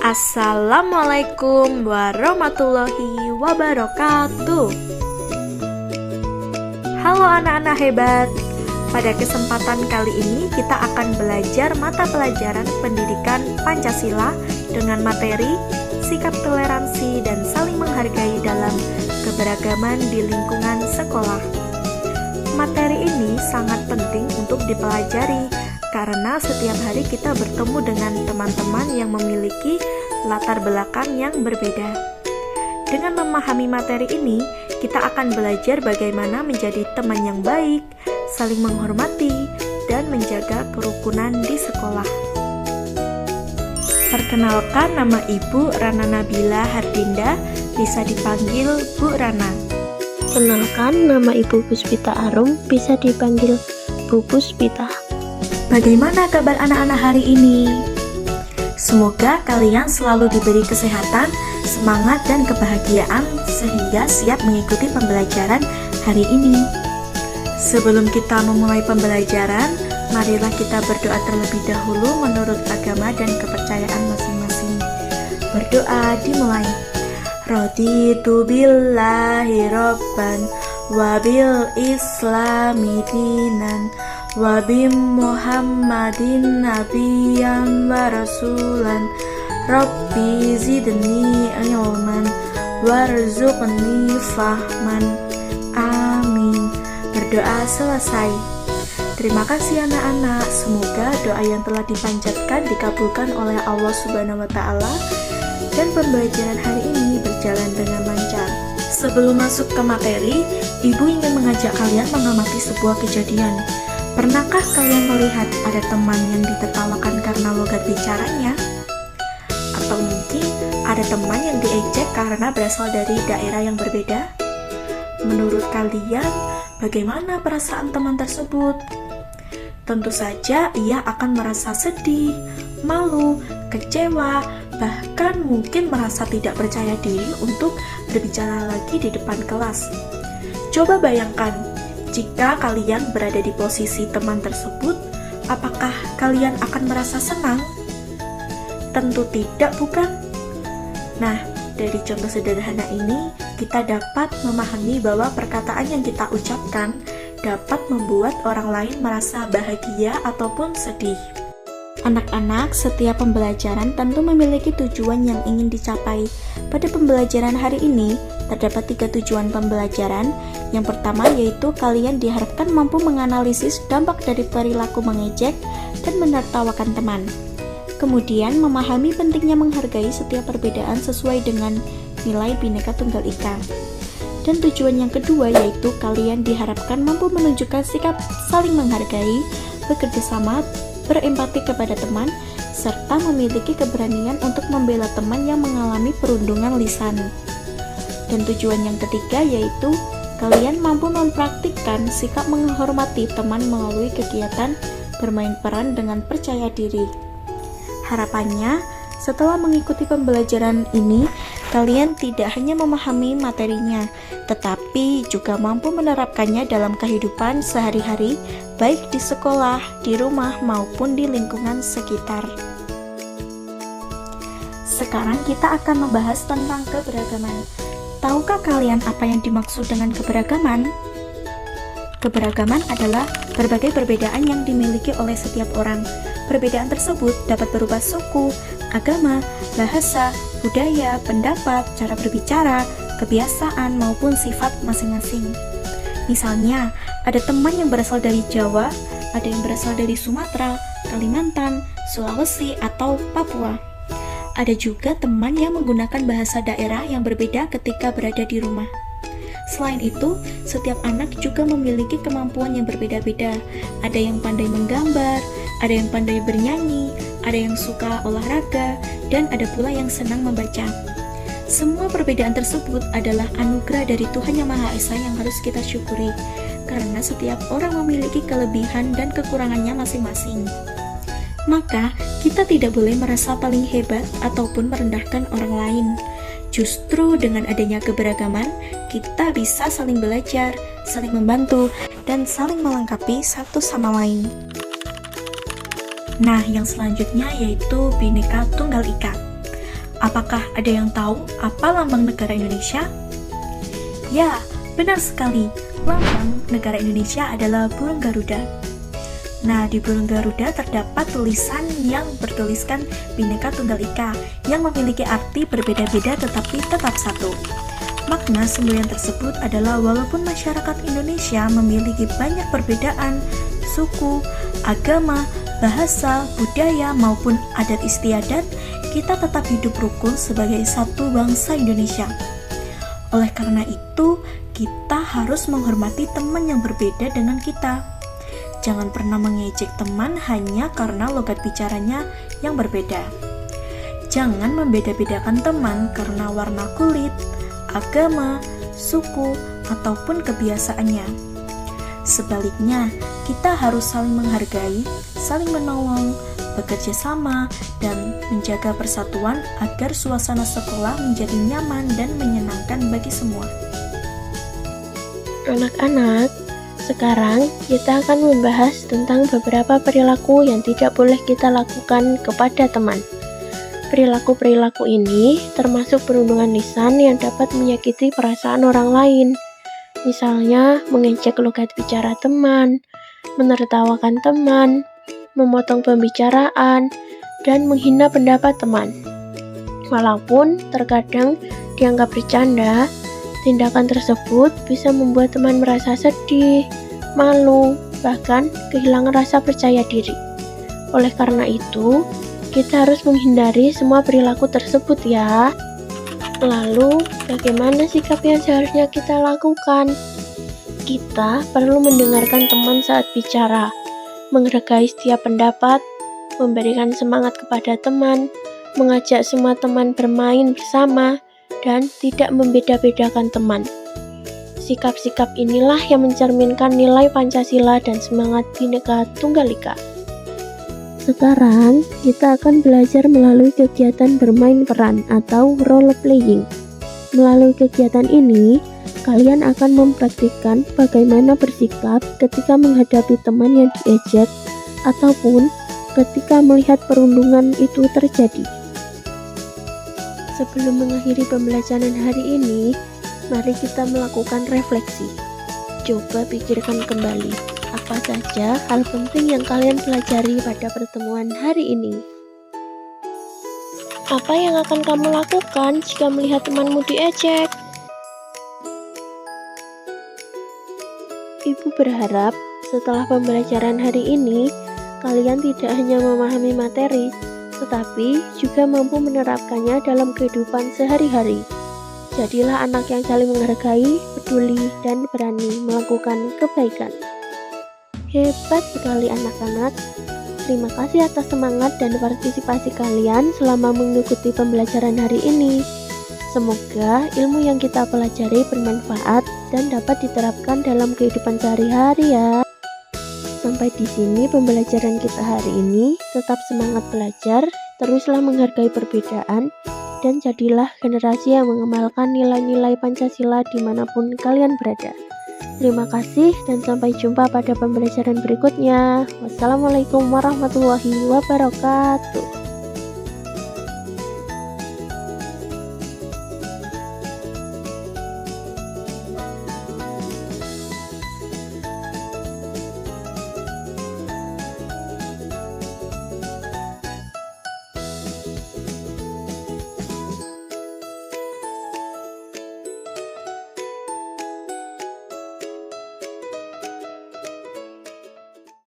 Assalamualaikum warahmatullahi wabarakatuh. Halo anak-anak hebat. Pada kesempatan kali ini kita akan belajar mata pelajaran pendidikan Pancasila dengan materi sikap toleransi dan saling menghargai dalam keberagaman di lingkungan sekolah. Materi ini sangat penting untuk dipelajari karena setiap hari kita bertemu dengan teman-teman yang memiliki latar belakang yang berbeda. Dengan memahami materi ini, kita akan belajar bagaimana menjadi teman yang baik, saling menghormati, dan menjaga kerukunan di sekolah. Perkenalkan, nama Ibu Rana Nabila Hardinda, bisa dipanggil Bu Rana. Kenalkan, nama Ibu Puspita Arum, bisa dipanggil Bu Puspita. Bagaimana kabar anak-anak hari ini? Semoga kalian selalu diberi kesehatan, semangat, dan kebahagiaan sehingga siap mengikuti pembelajaran hari ini. Sebelum kita memulai pembelajaran, marilah kita berdoa terlebih dahulu menurut agama dan kepercayaan masing-masing. Berdoa dimulai. Raditu billahi robban wa bil islami dinan wa bim Muhammadin nabiyyan wa rasulan Rabbi zidni ilman warzuqni fahman. Amin. Berdoa selesai. Terima kasih anak-anak. Semoga doa yang telah dipanjatkan dikabulkan oleh Allah Subhanahu wa taala dan pembelajaran hari ini berjalan dengan lancar. Sebelum masuk ke materi, Ibu ingin mengajak kalian mengamati sebuah kejadian. Pernahkah kalian melihat ada teman yang ditertawakan karena logat bicaranya? Atau mungkin ada teman yang diejek karena berasal dari daerah yang berbeda? Menurut kalian, bagaimana perasaan teman tersebut? Tentu saja ia akan merasa sedih, malu, kecewa, bahkan mungkin merasa tidak percaya diri untuk berbicara lagi di depan kelas. Coba bayangkan, jika kalian berada di posisi teman tersebut, apakah kalian akan merasa senang? Tentu tidak, bukan? Nah, dari contoh sederhana ini, kita dapat memahami bahwa perkataan yang kita ucapkan dapat membuat orang lain merasa bahagia ataupun sedih. Anak-anak, setiap pembelajaran tentu memiliki tujuan yang ingin dicapai. Pada pembelajaran hari ini, terdapat 3 tujuan pembelajaran. Yang pertama yaitu kalian diharapkan mampu menganalisis dampak dari perilaku mengejek dan menertawakan teman. Kemudian, memahami pentingnya menghargai setiap perbedaan sesuai dengan nilai Bhinneka Tunggal Ika. Dan tujuan yang kedua yaitu kalian diharapkan mampu menunjukkan sikap saling menghargai, bekerja sama, berempati kepada teman, serta memiliki keberanian untuk membela teman yang mengalami perundungan lisan. Dan tujuan yang ketiga yaitu kalian mampu mempraktikkan sikap menghormati teman melalui kegiatan bermain peran dengan percaya diri. Harapannya, setelah mengikuti pembelajaran ini, kalian tidak hanya memahami materinya, tetapi juga mampu menerapkannya dalam kehidupan sehari-hari, baik di sekolah, di rumah, maupun di lingkungan sekitar. Sekarang kita akan membahas tentang keberagaman. Tahukah kalian apa yang dimaksud dengan keberagaman? Keberagaman adalah berbagai perbedaan yang dimiliki oleh setiap orang. Perbedaan tersebut dapat berupa suku, agama, bahasa, budaya, pendapat, cara berbicara, kebiasaan, maupun sifat masing-masing. Misalnya, ada teman yang berasal dari Jawa, ada yang berasal dari Sumatera, Kalimantan, Sulawesi, atau Papua. Ada juga teman yang menggunakan bahasa daerah yang berbeda ketika berada di rumah. Selain itu, setiap anak juga memiliki kemampuan yang berbeda-beda. Ada yang pandai menggambar, ada yang pandai bernyanyi, ada yang suka olahraga, dan ada pula yang senang membaca. Semua perbedaan tersebut adalah anugerah dari Tuhan Yang Maha Esa yang harus kita syukuri, karena setiap orang memiliki kelebihan dan kekurangannya masing-masing. Maka, kita tidak boleh merasa paling hebat ataupun merendahkan orang lain. Justru dengan adanya keberagaman, kita bisa saling belajar, saling membantu, dan saling melengkapi satu sama lain. Nah, yang selanjutnya yaitu Bhinneka Tunggal Ika. Apakah ada yang tahu apa lambang negara Indonesia? Ya, benar sekali. Lambang negara Indonesia adalah burung Garuda. Nah, di burung Garuda terdapat tulisan yang bertuliskan Bhinneka Tunggal Ika yang memiliki arti berbeda-beda tetapi tetap satu. Makna semboyan tersebut adalah walaupun masyarakat Indonesia memiliki banyak perbedaan, suku, agama, bahasa, budaya, maupun adat istiadat, kita tetap hidup rukun sebagai satu bangsa Indonesia. Oleh karena itu, kita harus menghormati teman yang berbeda dengan kita. Jangan pernah mengejek teman hanya karena logat bicaranya yang berbeda. Jangan membeda-bedakan teman karena warna kulit, agama, suku, ataupun kebiasaannya. Sebaliknya, kita harus saling menghargai, saling menolong, bekerja sama, dan menjaga persatuan agar suasana sekolah menjadi nyaman dan menyenangkan bagi semua. Anak-anak, sekarang kita akan membahas tentang beberapa perilaku yang tidak boleh kita lakukan kepada teman. Perilaku-perilaku ini termasuk perundungan lisan yang dapat menyakiti perasaan orang lain. Misalnya, mengejek logat bicara teman, menertawakan teman, memotong pembicaraan, dan menghina pendapat teman. Walaupun terkadang dianggap bercanda, tindakan tersebut bisa membuat teman merasa sedih, malu, bahkan kehilangan rasa percaya diri. Oleh karena itu, kita harus menghindari semua perilaku tersebut ya. Lalu, bagaimana sikap yang seharusnya kita lakukan? Kita perlu mendengarkan teman saat bicara, menghargai setiap pendapat, memberikan semangat kepada teman, mengajak semua teman bermain bersama, dan tidak membeda-bedakan teman. Sikap-sikap inilah yang mencerminkan nilai Pancasila dan semangat Bhinneka Tunggal Ika. Sekarang, kita akan belajar melalui kegiatan bermain peran atau role playing. Melalui kegiatan ini, kalian akan mempraktikkan bagaimana bersikap ketika menghadapi teman yang diejek ataupun ketika melihat perundungan itu terjadi. Sebelum mengakhiri pembelajaran hari ini, mari kita melakukan refleksi. Coba pikirkan kembali, apa saja hal penting yang kalian pelajari pada pertemuan hari ini. Apa yang akan kamu lakukan jika melihat temanmu diejek? Ibu berharap setelah pembelajaran hari ini, kalian tidak hanya memahami materi, tetapi juga mampu menerapkannya dalam kehidupan sehari-hari. Jadilah anak yang saling menghargai, peduli, dan berani melakukan kebaikan. Hebat sekali anak-anak. Terima kasih atas semangat dan partisipasi kalian selama mengikuti pembelajaran hari ini. Semoga ilmu yang kita pelajari bermanfaat dan dapat diterapkan dalam kehidupan sehari-hari ya. Sampai di sini pembelajaran kita hari ini. Tetap semangat belajar, teruslah menghargai perbedaan, dan jadilah generasi yang mengamalkan nilai-nilai Pancasila dimanapun kalian berada. Terima kasih dan sampai jumpa pada pembelajaran berikutnya. Wassalamualaikum warahmatullahi wabarakatuh.